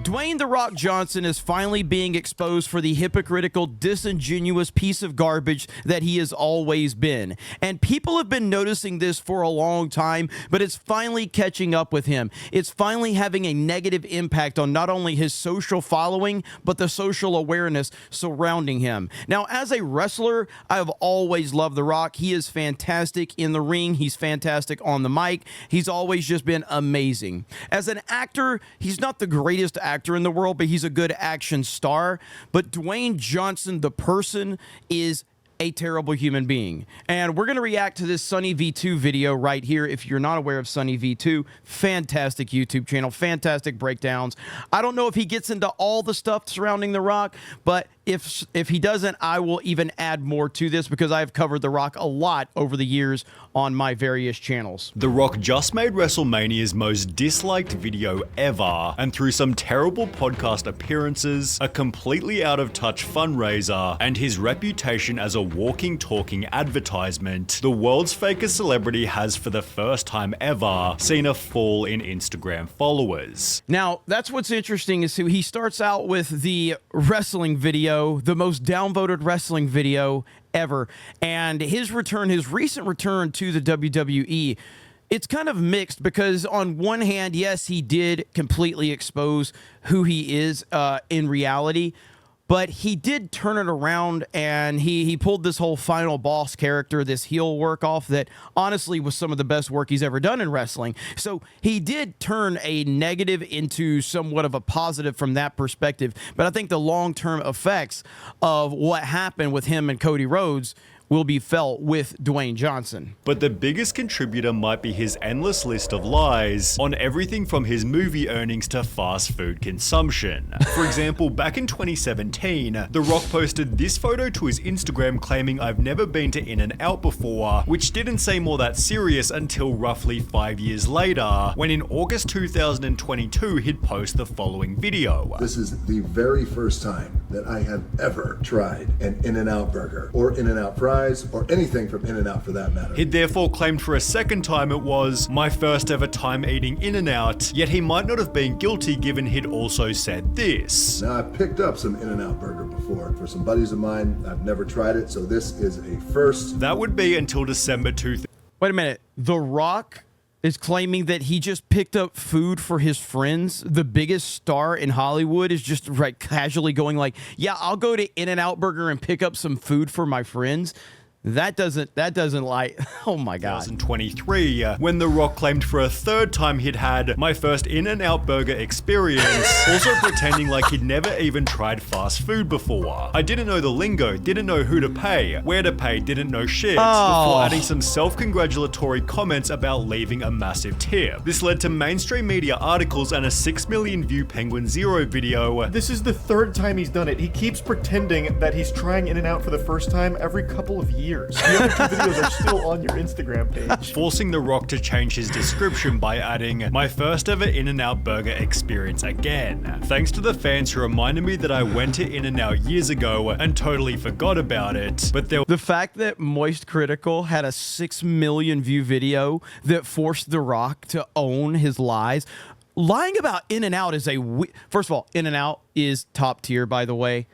Dwayne "The Rock" Johnson is finally being exposed for the hypocritical, disingenuous piece of garbage that he has always been. And people have been noticing this for a long time, but it's finally catching up with him. It's finally having a negative impact on not only his social following, but the social awareness surrounding him. Now, as a wrestler, I've always loved The Rock. He is fantastic in the ring. He's fantastic on the mic. He's always just been amazing. As an actor, he's not the greatest actor in the world, but he's a good action star. But Dwayne Johnson, the person, is a terrible human being. And we're going to react to this SunnyV2 video right here. If you're not aware of SunnyV2, fantastic YouTube channel, fantastic breakdowns. I don't know if he gets into all the stuff surrounding The Rock, but if he doesn't, I will even add more to this because I've covered The Rock a lot over the years on my various channels. The Rock just made WrestleMania's most disliked video ever, and through some terrible podcast appearances, a completely out of touch fundraiser, and his reputation as a walking, talking advertisement, the world's fakest celebrity has for the first time ever seen a fall in Instagram followers. Now, that's what's interesting is he starts out with the wrestling video, the most downvoted wrestling video ever, and his recent return to the WWE, it's kind of mixed because on one hand, yes, he did completely expose who he is in reality, but he did turn it around and he pulled this whole Final Boss character, this heel work off that honestly was some of the best work he's ever done in wrestling. So he did turn a negative into somewhat of a positive from that perspective. But I think the long-term effects of what happened with him and Cody Rhodes will be felt with Dwayne Johnson. But the biggest contributor might be his endless list of lies on everything from his movie earnings to fast food consumption. For example, back in 2017, The Rock posted this photo to his Instagram claiming "I've never been to In-N-Out before," which didn't seem all that serious until roughly 5 years later, when in August 2022 he'd post the following video. This is the very first time that I have ever tried an In-N-Out burger or In-N-Out fries or anything from In-N-Out for that matter. He'd therefore claimed for a second time it was "my first ever time eating In-N-Out," yet he might not have been guilty given he'd also said this. Now, I've picked up some In-N-Out burger before for some buddies of mine. I've never tried it, so this is a first. That would be until December 2000. Wait a minute. The Rock is claiming that he just picked up food for his friends. The biggest star in Hollywood is just like casually going like, yeah, I'll go to In-N-Out Burger and pick up some food for my friends. That doesn't like, oh my God. 2023, when The Rock claimed for a third time he'd had "my first In-N-Out burger experience," also pretending like he'd never even tried fast food before. "I didn't know the lingo, didn't know who to pay, where to pay, didn't know shit," before adding some self-congratulatory comments about leaving a massive tip. This led to mainstream media articles and a 6 million view Penguin Zero video. This is the third time he's done it. He keeps pretending that he's trying In-N-Out for the first time every couple of years. The other two videos are still on your Instagram page. Forcing The Rock to change his description by adding "my first ever In-N-Out burger experience again. Thanks to the fans who reminded me that I went to In-N-Out years ago and totally forgot about it." But the fact that Moist Critical had a 6 million view video that forced The Rock to own his lies. Lying about In-N-Out is first of all, In-N-Out is top tier, by the way.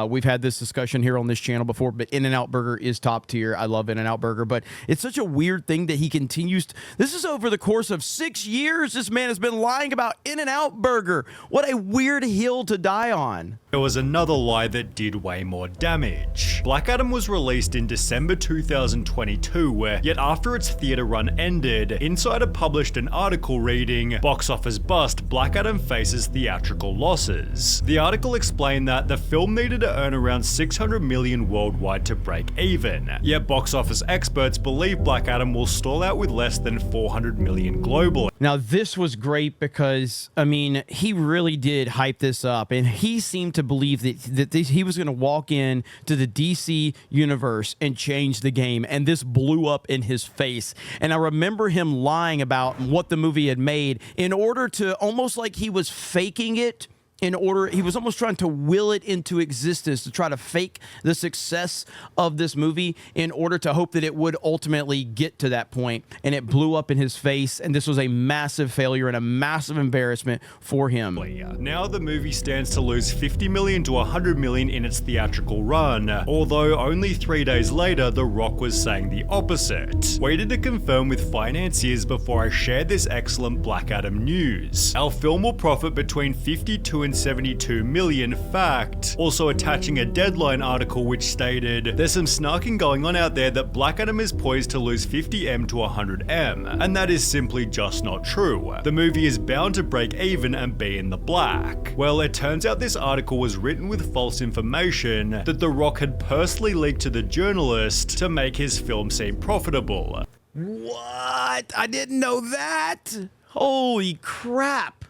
We've had this discussion here on this channel before, but In-N-Out Burger is top tier. I love In-N-Out Burger, but it's such a weird thing that he continues. This is over the course of 6 years. This man has been lying about In-N-Out Burger. What a weird hill to die on. There was another lie that did way more damage. Black Adam was released in December 2022, yet after its theater run ended, Insider published an article reading "Box office bust, Black Adam faces theatrical losses." The article explained that the film needed to earn around 600 million worldwide to break even, yet box office experts believe Black Adam will stall out with less than 400 million globally. Now, this was great because, I mean, he really did hype this up, and he seemed to believe that he was going to walk in to the DC universe and change the game, and this blew up in his face. And I remember him lying about what the movie had made in order to, almost like he was faking it he was almost trying to will it into existence to try to fake the success of this movie in order to hope that it would ultimately get to that point. And it blew up in his face. And this was a massive failure and a massive embarrassment for him. Now the movie stands to lose $50 million to $100 million in its theatrical run, although only 3 days later, The Rock was saying the opposite. Waited to confirm with financiers before I shared this excellent Black Adam news. Our film will profit between 52 and 72 million, fact. Also attaching a Deadline article which stated, there's some snarking going on out there that Black Adam is poised to lose 50M to 100M, and that is simply just not true. The movie is bound to break even and be in the black. Well, it turns out this article was written with false information that The Rock had personally leaked to the journalist to make his film seem profitable. What? I didn't know that. Holy crap.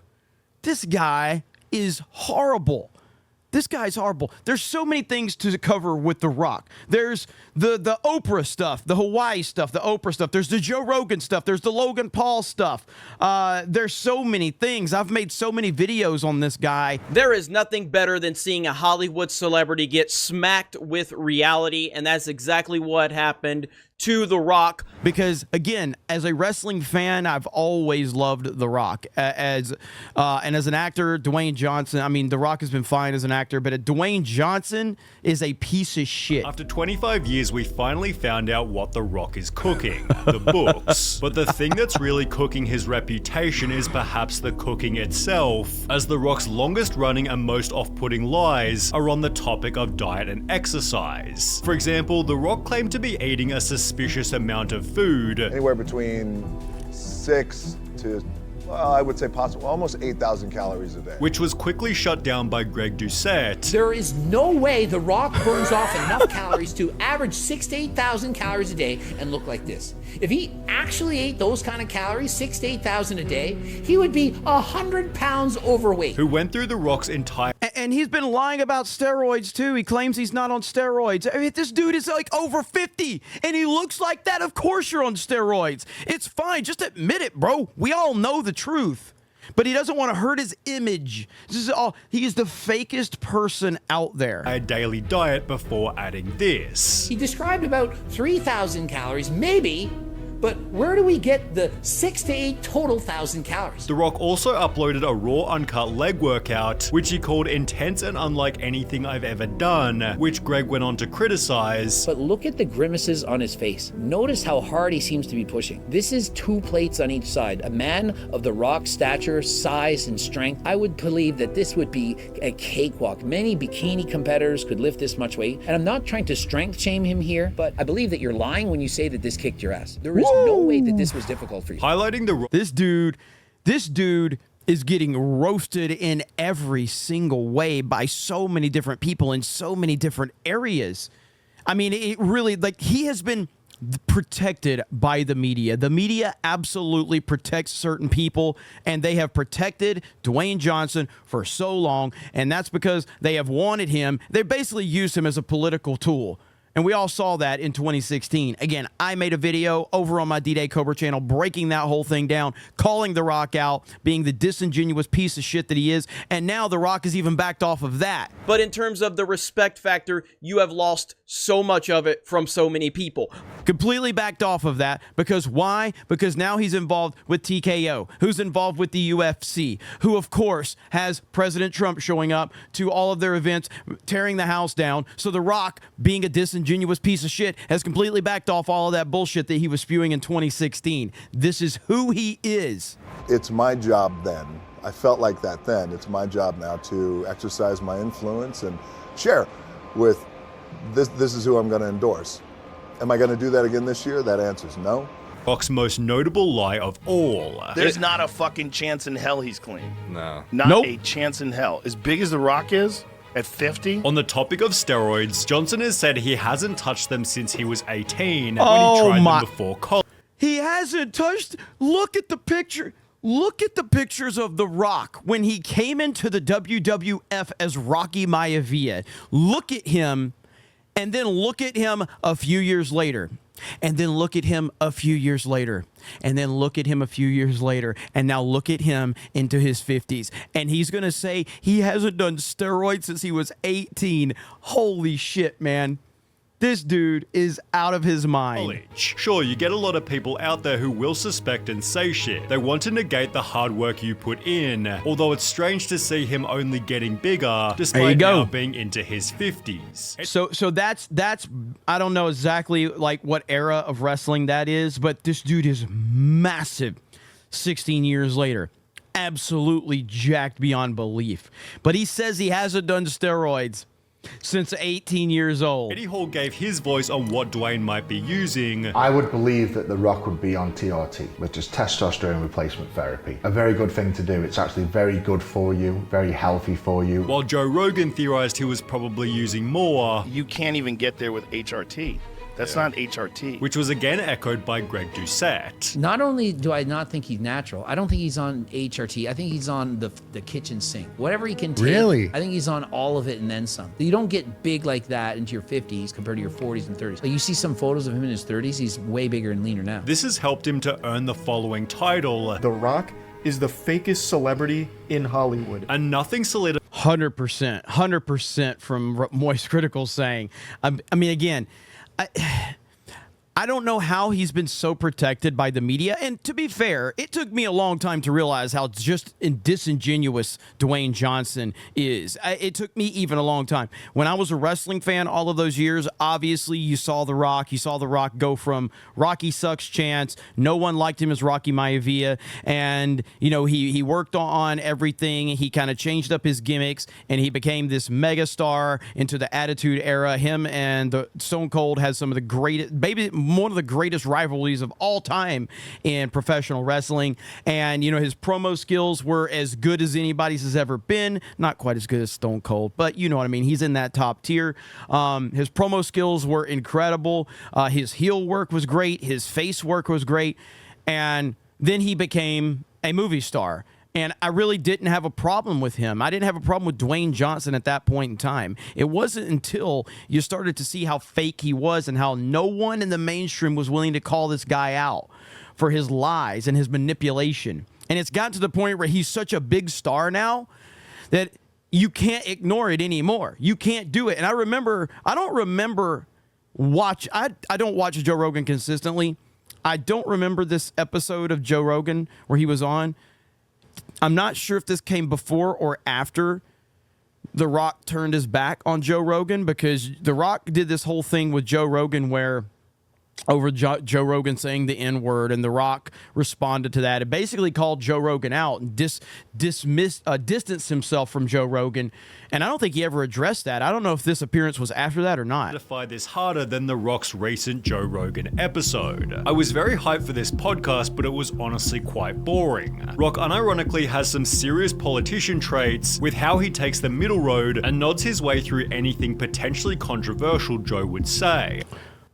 This guy is horrible. This guy's horrible. There's so many things to cover with The Rock. There's the Oprah stuff, the Hawaii stuff, the Oprah stuff. There's the Joe Rogan stuff. There's the Logan Paul stuff. There's so many things. I've made so many videos on this guy. There is nothing better than seeing a Hollywood celebrity get smacked with reality, and that's exactly what happened to The Rock. Because again, as a wrestling fan, I've always loved The Rock. And as an actor, Dwayne Johnson, I mean, The Rock has been fine as an actor, but Dwayne Johnson is a piece of shit. After 25 years, we finally found out what The Rock is cooking, the books. But the thing that's really cooking his reputation is perhaps the cooking itself, as The Rock's longest running and most off-putting lies are on the topic of diet and exercise. For example, The Rock claimed to be eating a suspicious amount of food. Anywhere between 6 to, well, I would say possible, almost 8,000 calories a day. Which was quickly shut down by Greg Doucette. There is no way The Rock burns off enough calories to average 6,000 to 8,000 calories a day and look like this. If he actually ate those kind of calories, 6,000 to 8,000 a day, he would be 100 pounds overweight. Who went through The Rock's entire... And he's been lying about steroids too. He claims he's not on steroids. I mean, this dude is like over 50 and he looks like that. Of course you're on steroids. It's fine. Just admit it, bro. We all know the truth. But he doesn't want to hurt his image. This is all. He is the fakest person out there. A daily diet before adding this. He described about 3,000 calories, maybe, but where do we get the 6 to 8 total thousand calories? The Rock also uploaded a raw uncut leg workout, which he called intense and unlike anything I've ever done, which Greg went on to criticize. But look at the grimaces on his face. Notice how hard he seems to be pushing. This is 2 plates on each side. A man of The Rock's stature, size, and strength, I would believe that this would be a cakewalk. Many bikini competitors could lift this much weight. And I'm not trying to strength shame him here, but I believe that you're lying when you say that this kicked your ass. There is no way that this was difficult for you. Highlighting the... This dude is getting roasted in every single way by so many different people in so many different areas. I mean, it really, like, he has been protected by the media. The media absolutely protects certain people, and they have protected Dwayne Johnson for so long, and that's because they have wanted him. They basically used him as a political tool. And we all saw that in 2016. Again, I made a video over on my D-Day Cobra channel breaking that whole thing down, calling The Rock out, being the disingenuous piece of shit that he is. And now The Rock has even backed off of that. But in terms of the respect factor, you have lost so much of it from so many people. Completely backed off of that. Because why? Because now he's involved with TKO, who's involved with the UFC, who, of course, has President Trump showing up to all of their events, tearing the house down. So The Rock, being a disingenuous piece of shit, has completely backed off all of that bullshit that he was spewing in 2016. This is who he is. It's my job then. I felt like that then. It's my job now to exercise my influence and share with this is who I'm going to endorse. Am I going to do that again this year? That answer's no. Rock's most notable lie of all. There's not a fucking chance in hell he's clean. No. Not a chance in hell. As big as The Rock is, at 50? On the topic of steroids, Johnson has said he hasn't touched them since he was 18 when Oh he tried my- them before college. He hasn't touched. Look at the picture. Look at the pictures of The Rock when he came into the WWF as Rocky Maivia. Look at him, and then look at him a few years later. And then look at him a few years later. And then look at him a few years later. And now look at him into his 50s. And he's going to say he hasn't done steroids since he was 18. Holy shit, man. This dude is out of his mind. Sure, you get a lot of people out there who will suspect and say shit. They want to negate the hard work you put in, although it's strange to see him only getting bigger despite now being into his 50s. So that's I don't know exactly like what era of wrestling that is, but this dude is massive 16 years later. Absolutely jacked beyond belief. But he says he hasn't done steroids since 18 years old. Eddie Hall gave his voice on what Dwayne might be using. I would believe that The Rock would be on TRT, which is testosterone replacement therapy. A very good thing to do. It's actually very good for you, very healthy for you. While Joe Rogan theorized he was probably using more. You can't even get there with HRT. That's not HRT. Which was again echoed by Greg Doucette. Not only do I not think he's natural, I don't think he's on HRT. I think he's on the kitchen sink. Whatever he can take, Really? I think he's on all of it and then some. You don't get big like that into your 50s compared to your 40s and 30s. Like you see some photos of him in his 30s, he's way bigger and leaner now. This has helped him to earn the following title. The Rock is the fakest celebrity in Hollywood. And nothing solidified. 100% from Moist Critical saying. I mean, again, I don't know how he's been so protected by the media. And to be fair, it took me a long time to realize how just disingenuous Dwayne Johnson is. It took me even a long time. When I was a wrestling fan all of those years, obviously you saw The Rock. You saw The Rock go from Rocky sucks chance. No one liked him as Rocky Maivia. And, you know, he worked on everything. He kind of changed up his gimmicks and he became this megastar into the Attitude Era. Him and the Stone Cold had some of the greatest, maybe one of the greatest rivalries of all time in professional wrestling. And, you know, his promo skills were as good as anybody's has ever been. Not quite as good as Stone Cold, but you know what I mean. He's in that top tier. His promo skills were incredible. His heel work was great. His face work was great. And then he became a movie star. And I really didn't have a problem with him. I didn't have a problem with Dwayne Johnson at that point in time. It wasn't until you started to see how fake he was and how no one in the mainstream was willing to call this guy out for his lies and his manipulation. And it's gotten to the point where he's such a big star now that you can't ignore it anymore. You can't do it. And I don't watch Joe Rogan consistently. I don't remember this episode of Joe Rogan where he was on. I'm not sure if this came before or after The Rock turned his back on Joe Rogan, because The Rock did this whole thing with Joe Rogan where over Joe Rogan saying the N-word, and The Rock responded to that and basically called Joe Rogan out and distanced himself from Joe Rogan. And I don't think he ever addressed that. I don't know if this appearance was after that or not. Identify this harder than The Rock's recent Joe Rogan episode. I was very hyped for this podcast, but it was honestly quite boring. Rock unironically has some serious politician traits with how he takes the middle road and nods his way through anything potentially controversial Joe would say.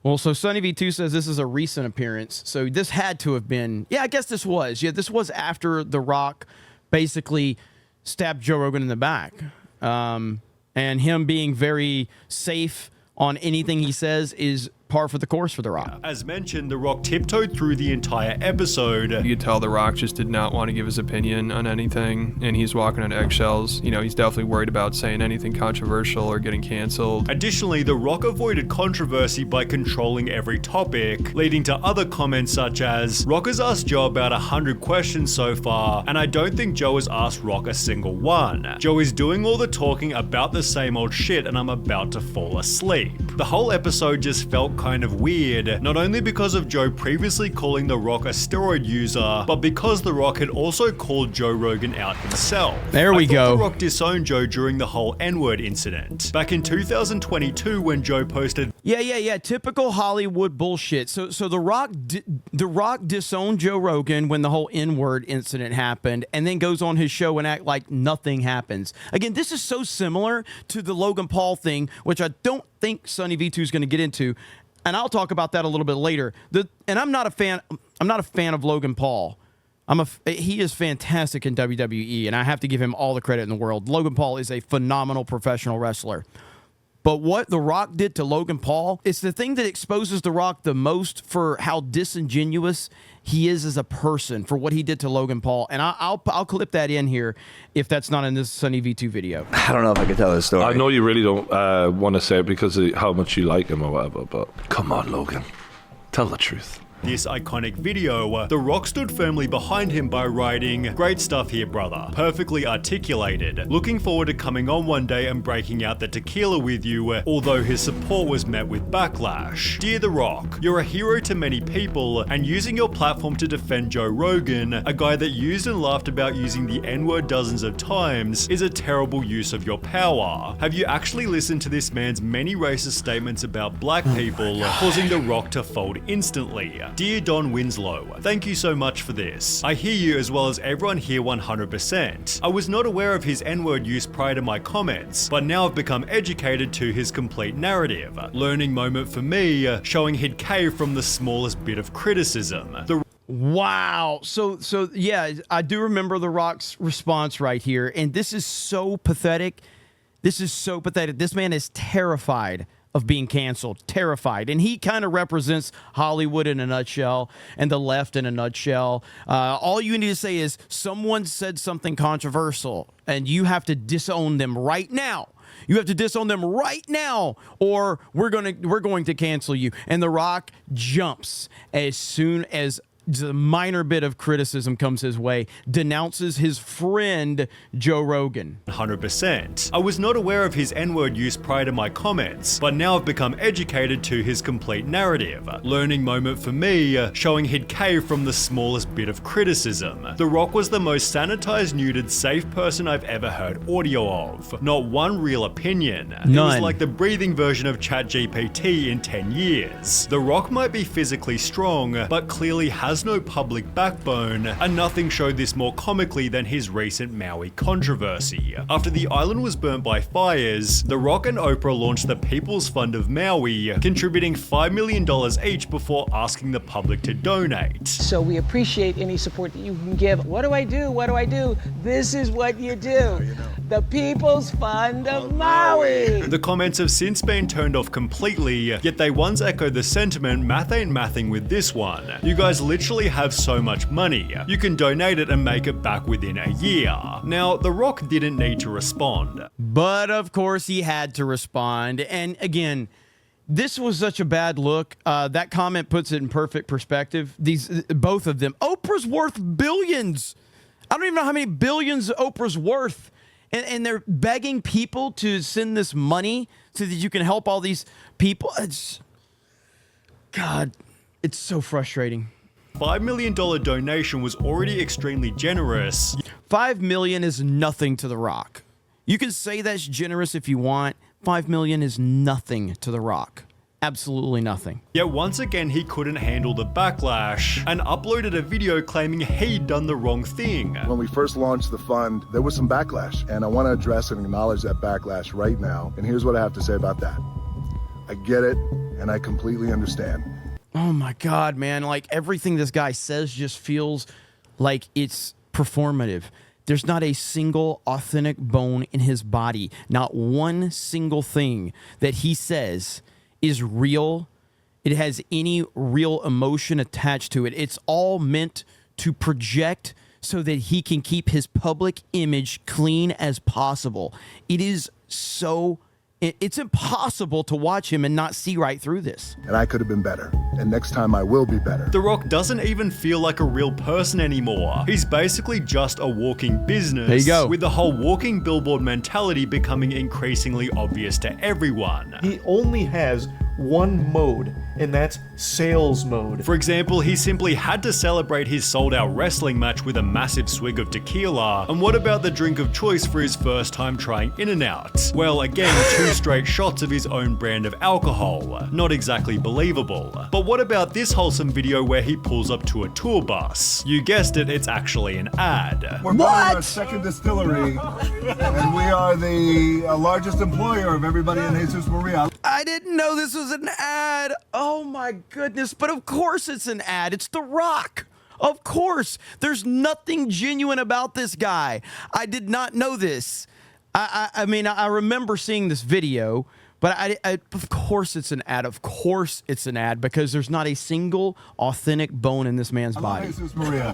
Well, so SunnyV2 says this is a recent appearance. So this had to have been, I guess this was. Yeah, this was after The Rock basically stabbed Joe Rogan in the back. And him being very safe on anything he says is par for the course for The Rock. As mentioned, The Rock tiptoed through the entire episode. You could tell The Rock just did not want to give his opinion on anything, and he's walking on eggshells. You know, he's definitely worried about saying anything controversial or getting canceled. Additionally, The Rock avoided controversy by controlling every topic, leading to other comments such as, Rock has asked Joe about 100 questions so far, and I don't think Joe has asked Rock a single one. Joe is doing all the talking about the same old shit, and I'm about to fall asleep. The whole episode just felt kind of weird, not only because of Joe previously calling The Rock a steroid user, but because The Rock had also called Joe Rogan out himself. There we go. The Rock disowned Joe during the whole N-word incident. Back in 2022 when Joe posted, Yeah, typical Hollywood bullshit. So The Rock disowned Joe Rogan when the whole N-word incident happened, and then goes on his show and act like nothing happens. Again, this is so similar to the Logan Paul thing, which I don't think SunnyV2 is going to get into, and I'll talk about that a little bit later. And I'm not a fan of Logan Paul. He is fantastic in WWE, and I have to give him all the credit in the world. Logan Paul is a phenomenal professional wrestler. But what The Rock did to Logan Paul, it's the thing that exposes The Rock the most for how disingenuous he is as a person, for what he did to Logan Paul. And I'll clip that in here if that's not in this SunnyV2 video. I don't know if I can tell this story. I know you really don't want to say it because of how much you like him or whatever, but come on, Logan. Tell the truth. This iconic video, The Rock stood firmly behind him by writing, "Great stuff here, brother. Perfectly articulated. Looking forward to coming on one day and breaking out the tequila with you," although his support was met with backlash. "Dear The Rock, you're a hero to many people, and using your platform to defend Joe Rogan, a guy that used and laughed about using the N-word dozens of times, is a terrible use of your power. Have you actually listened to this man's many racist statements about black people, causing The Rock to fold instantly? Dear Don Winslow, thank you so much for this. I hear you as well as everyone here 100%. I was not aware of his N-word use prior to my comments, but now I've become educated to his complete narrative. Learning moment for me, showing he'd cave from the smallest bit of criticism." Wow. So yeah, I do remember The Rock's response right here, and this is so pathetic. This is so pathetic. This man is terrified of being canceled, terrified. And he kind of represents Hollywood in a nutshell and the left in a nutshell. All you need to say is someone said something controversial and you have to disown them right now. You have to disown them right now, or we're going to cancel you. And The Rock jumps as soon as the minor bit of criticism comes his way, denounces his friend Joe Rogan. 100%. I was not aware of his N-word use prior to my comments, but now I've become educated to his complete narrative. Learning moment for me, showing he'd cave from the smallest bit of criticism. The Rock was the most sanitized, neutered, safe person I've ever heard audio of. Not one real opinion. None. It was like the breathing version of ChatGPT in 10 years. The Rock might be physically strong, but clearly has no public backbone, and nothing showed this more comically than his recent Maui controversy. After the island was burnt by fires, The Rock and Oprah launched the People's Fund of Maui, contributing $5 million each before asking the public to donate. So we appreciate any support that you can give. What do I do? What do I do? This is what you do. The People's Fund of Maui. The comments have since been turned off completely, yet they once echoed the sentiment, math ain't mathing with this one. You guys literally have so much money. You can donate it and make it back within a year. Now, The Rock didn't need to respond. But of course he had to respond. And again, this was such a bad look. That comment puts it in perfect perspective. Both of them. Oprah's worth billions. I don't even know how many billions Oprah's worth. And they're begging people to send this money so that you can help all these people. God, it's so frustrating. $5 million donation was already extremely generous. $5 million is nothing to The Rock. You can say that's generous if you want. $5 million is nothing to The Rock. Absolutely nothing. Yet once again, he couldn't handle the backlash and uploaded a video claiming he'd done the wrong thing. When we first launched the fund, there was some backlash, and I want to address and acknowledge that backlash right now. And here's what I have to say about that. I get it, and I completely understand. Oh my God, man. Like everything this guy says just feels like it's performative. There's not a single authentic bone in his body. Not one single thing that he says is real. It has any real emotion attached to it. It's all meant to project so that he can keep his public image clean as possible. It is so... It's impossible to watch him and not see right through this. And I could have been better. And next time I will be better. The Rock doesn't even feel like a real person anymore. He's basically just a walking business. There you go. With the whole walking billboard mentality becoming increasingly obvious to everyone. He only has one mode, and that's sales mode. For example, he simply had to celebrate his sold-out wrestling match with a massive swig of tequila. And what about the drink of choice for his first time trying In-N-Out? Well, again, 2 straight shots of his own brand of alcohol. Not exactly believable. But what about this wholesome video where he pulls up to a tour bus? You guessed it, it's actually an ad. We're buying our second distillery, and we are the largest employer of everybody in Jesus Maria. I didn't know this was an ad. Oh my goodness. But of course it's an ad. It's The Rock. Of course. There's nothing genuine about this guy. I did not know this. I mean, I remember seeing this video, But of course it's an ad. Of course it's an ad because there's not a single authentic bone in this man's body. Jesus Maria.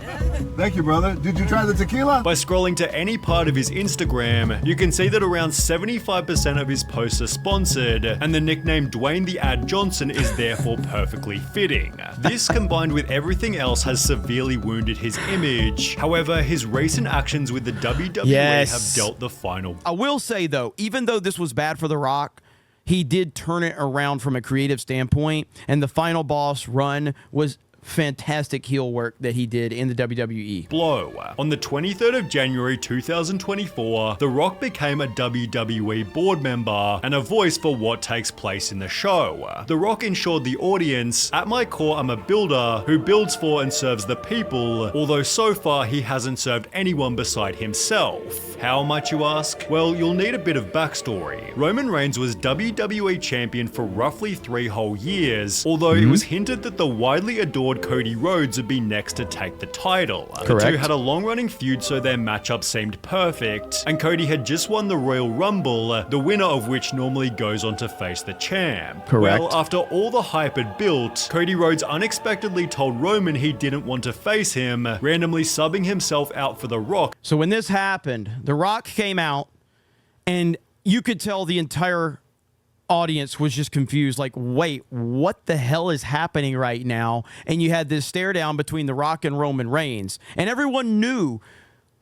Thank you, brother. Did you try the tequila? By scrolling to any part of his Instagram, you can see that around 75% of his posts are sponsored, and the nickname Dwayne the Ad Johnson is therefore perfectly fitting. This, combined with everything else, has severely wounded his image. However, his recent actions with the WWE have dealt the final. I will say, though, even though this was bad for The Rock, he did turn it around from a creative standpoint, and the Final Boss run was fantastic heel work that he did in the WWE. Blow. On the 23rd of January 2024, The Rock became a WWE board member and a voice for what takes place in the show. The Rock ensured the audience, "At my core, I'm a builder who builds for and serves the people," although so far he hasn't served anyone beside himself. How much, you ask? Well, you'll need a bit of backstory. Roman Reigns was WWE champion for roughly 3 whole years, although it was hinted that the widely adored Cody Rhodes would be next to take the title. The two had a long-running feud, so their matchup seemed perfect, and Cody had just won the Royal Rumble, the winner of which normally goes on to face the champ. Well, after all the hype had built, Cody Rhodes unexpectedly told Roman he didn't want to face him, randomly subbing himself out for The Rock. So when this happened, The Rock came out, and you could tell the entire audience was just confused, like, wait, what the hell is happening right now? And you had this stare down between The Rock and Roman Reigns, and everyone knew,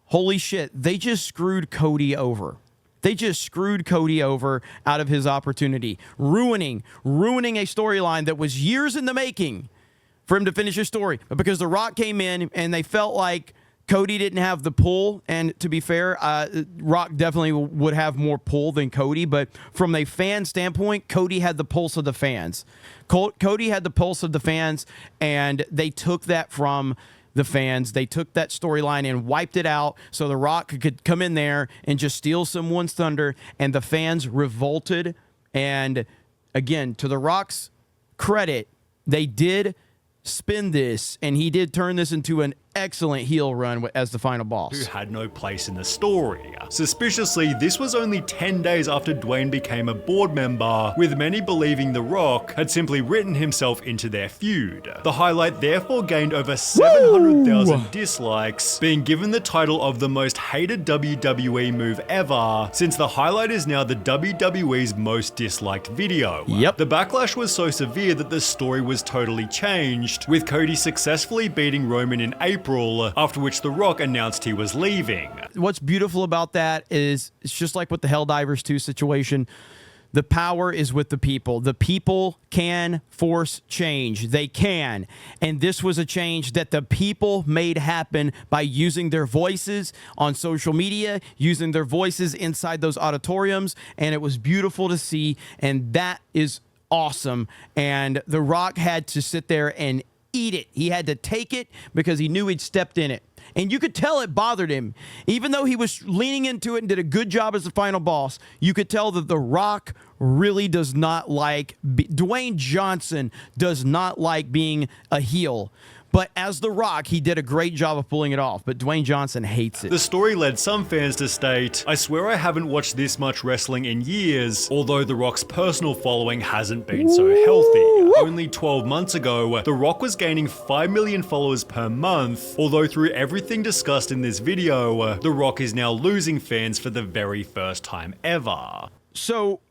holy shit, they just screwed Cody over. They just screwed Cody over out of his opportunity, ruining a storyline that was years in the making for him to finish his story. But because The Rock came in and they felt like Cody didn't have the pull, and to be fair, Rock definitely would have more pull than Cody, but from a fan standpoint, Cody had the pulse of the fans. Cody had the pulse of the fans, and they took that from the fans. They took that storyline and wiped it out so The Rock could come in there and just steal someone's thunder, and the fans revolted. And again, to The Rock's credit, they did spin this, and he did turn this into an excellent heel run as the final boss. Who had no place in the story. Suspiciously, this was only 10 days after Dwayne became a board member, with many believing The Rock had simply written himself into their feud. The highlight therefore gained over 700,000 dislikes, being given the title of the most hated WWE move ever, since the highlight is now the WWE's most disliked video. The backlash was so severe that the story was totally changed, with Cody successfully beating Roman in April, after which The Rock announced he was leaving. What's beautiful about that is it's just like with the Helldivers 2 situation. The power is with the people. The people can force change. They can. And this was a change that the people made happen by using their voices on social media, using their voices inside those auditoriums, and it was beautiful to see, and that is awesome. And The Rock had to sit there and eat it. He had to take it because he knew he'd stepped in it. And you could tell it bothered him. Even though he was leaning into it and did a good job as the final boss, you could tell that The Rock really does not like... Dwayne Johnson does not like being a heel. But as The Rock, he did a great job of pulling it off, but Dwayne Johnson hates it. The story led some fans to state, "I swear I haven't watched this much wrestling in years, although The Rock's personal following hasn't been so healthy. Only 12 months ago, The Rock was gaining 5 million followers per month, although through everything discussed in this video, The Rock is now losing fans for the very first time ever." So,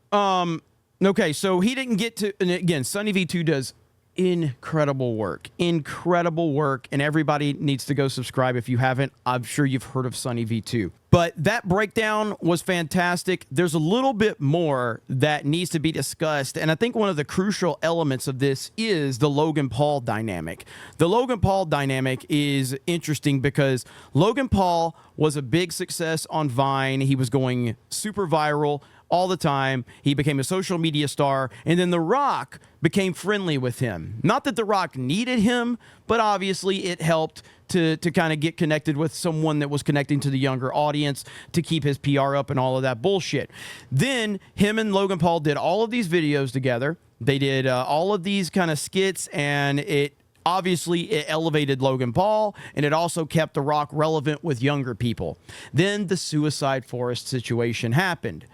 okay, so he didn't get to, and again, SunnyV2 does incredible work, and everybody needs to go subscribe if you haven't. I'm sure you've heard of SunnyV2. But that breakdown was fantastic. There's a little bit more that needs to be discussed, and I think one of the crucial elements of this is the Logan Paul dynamic. The Logan Paul dynamic is interesting because Logan Paul was a big success on Vine. He was going super viral all the time. He became a social media star, and then The Rock became friendly with him. Not that The Rock needed him, but obviously it helped to kind of get connected with someone that was connecting to the younger audience to keep his PR up and all of that bullshit. Then him and Logan Paul did all of these videos together. They did all of these kind of skits, and it elevated Logan Paul, and it also kept The Rock relevant with younger people. Then the Suicide Forest situation happened.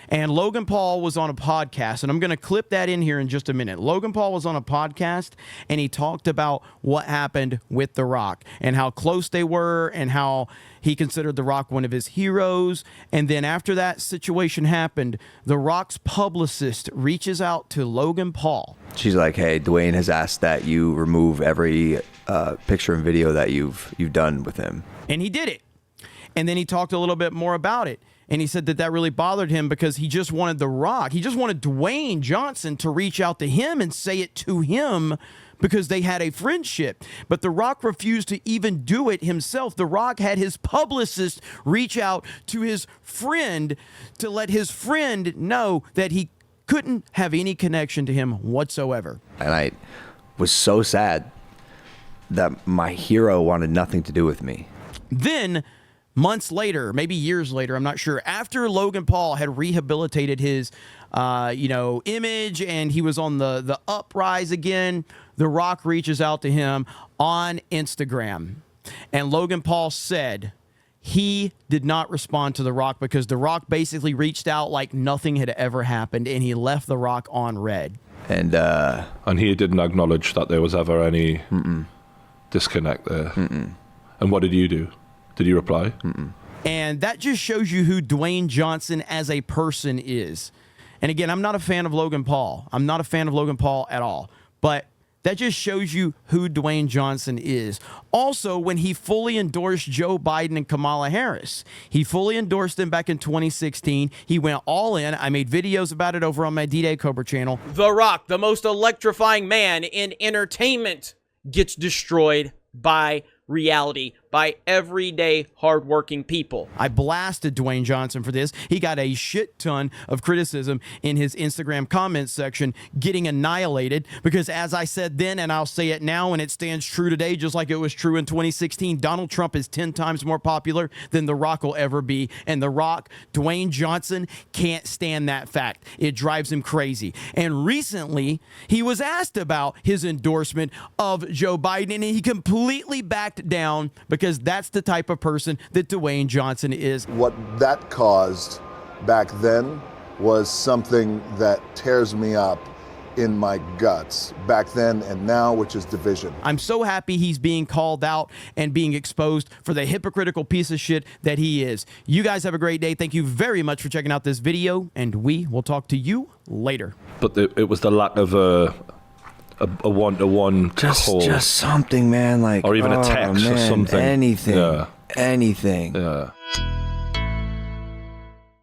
And Logan Paul was on a podcast, and I'm going to clip that in here in just a minute. Logan Paul was on a podcast, and he talked about what happened with The Rock and how close they were and how he considered The Rock one of his heroes. And then after that situation happened, The Rock's publicist reaches out to Logan Paul. She's like, hey, Dwayne has asked that you remove every picture and video that you've done with him. And he did it. And then he talked a little bit more about it. And he said that that really bothered him because he just wanted The Rock. He just wanted Dwayne Johnson to reach out to him and say it to him because they had a friendship. But The Rock refused to even do it himself. The Rock had his publicist reach out to his friend to let his friend know that he couldn't have any connection to him whatsoever. And I was so sad that my hero wanted nothing to do with me. Then, months later, maybe years later, I'm not sure, after Logan Paul had rehabilitated his, image and he was on the uprise again, The Rock reaches out to him on Instagram. And Logan Paul said he did not respond to The Rock because The Rock basically reached out like nothing had ever happened, and he left The Rock on red. And he didn't acknowledge that there was ever any disconnect there. And what did you do? Did you reply? And that just shows you who Dwayne Johnson as a person is. And again, I'm not a fan of Logan Paul. I'm not a fan of Logan Paul at all. But that just shows you who Dwayne Johnson is. Also, when he fully endorsed Joe Biden and Kamala Harris, he fully endorsed them back in 2016. He went all in. I made videos about it over on my D-Day Cobra channel. The Rock, the most electrifying man in entertainment, gets destroyed by reality, by everyday hardworking people. I blasted Dwayne Johnson for this. He got a shit ton of criticism in his Instagram comments section, getting annihilated because, as I said then, and I'll say it now, and it stands true today, just like it was true in 2016, Donald Trump is 10 times more popular than The Rock will ever be. And The Rock, Dwayne Johnson, can't stand that fact. It drives him crazy. And recently, he was asked about his endorsement of Joe Biden, and he completely backed down because that's the type of person that Dwayne Johnson is. What that caused back then was something that tears me up in my guts back then and now, which is division. I'm so happy he's being called out and being exposed for the hypocritical piece of shit that he is. You guys have a great day. Thank you very much for checking out this video, and we will talk to you later. But it was the lack of a one-to-one call. Just something, man, like, or even a text or something. Anything. Yeah. Anything. Yeah.